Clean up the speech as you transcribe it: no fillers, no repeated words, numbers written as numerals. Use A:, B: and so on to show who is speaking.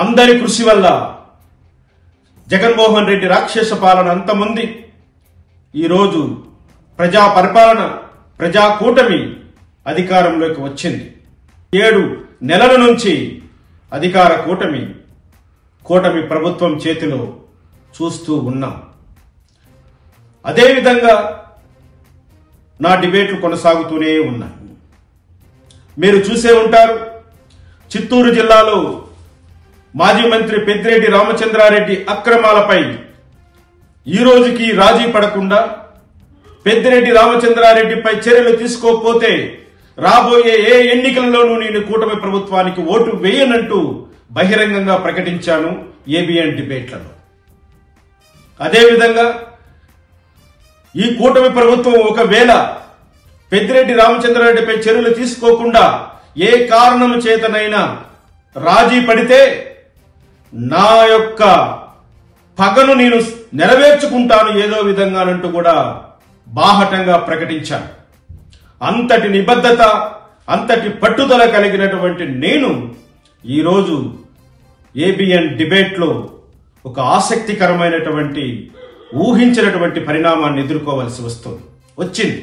A: అందరి కృషి వల్ల జగన్మోహన్ రెడ్డి రాక్షస పాలన అంతమంది ఈరోజు ప్రజా పరిపాలన, ప్రజా కూటమి అధికారంలోకి వచ్చింది. 7 నెలల నుంచి అధికార కూటమి ప్రభుత్వం చేతిలో చూస్తూ ఉన్నాం. అదేవిధంగా నా డిబేట్లు కొనసాగుతూనే ఉన్నాయి. మీరు చూసే ఉంటారు, చిత్తూరు జిల్లాలో మాజీ మంత్రి పెద్దిరెడ్డి రామచంద్రారెడ్డి అక్రమాలపై ఈ రోజుకి రాజీ పడకుండా పెద్దిరెడ్డి రామచంద్రారెడ్డిపై చర్యలు తీసుకోకపోతే రాబోయే ఏ ఎన్నికలలోనూ నేను కూటమి ప్రభుత్వానికి ఓటు వేయనంటూ బహిరంగంగా ప్రకటించాను ఏబిఎన్ డిబేట్లలో. అదేవిధంగా ఈ కూటమి ప్రభుత్వం ఒకవేళ పెద్దిరెడ్డి రామచంద్రారెడ్డిపై చర్యలు తీసుకోకుండా ఏ కారణం చేతనైనా రాజీ పడితే నా యొక్క పగను నేను నెరవేర్చుకుంటాను ఏదో విధంగానంటూ కూడా బాహటంగా ప్రకటించాను. అంతటి నిబద్ధత, అంతటి పట్టుదల కలిగినటువంటి నేను ఈరోజు ఏబిఎన్ డిబేట్లో ఒక ఆసక్తికరమైనటువంటి ఊహించినటువంటి పరిణామాన్ని ఎదుర్కోవాల్సి వచ్చింది.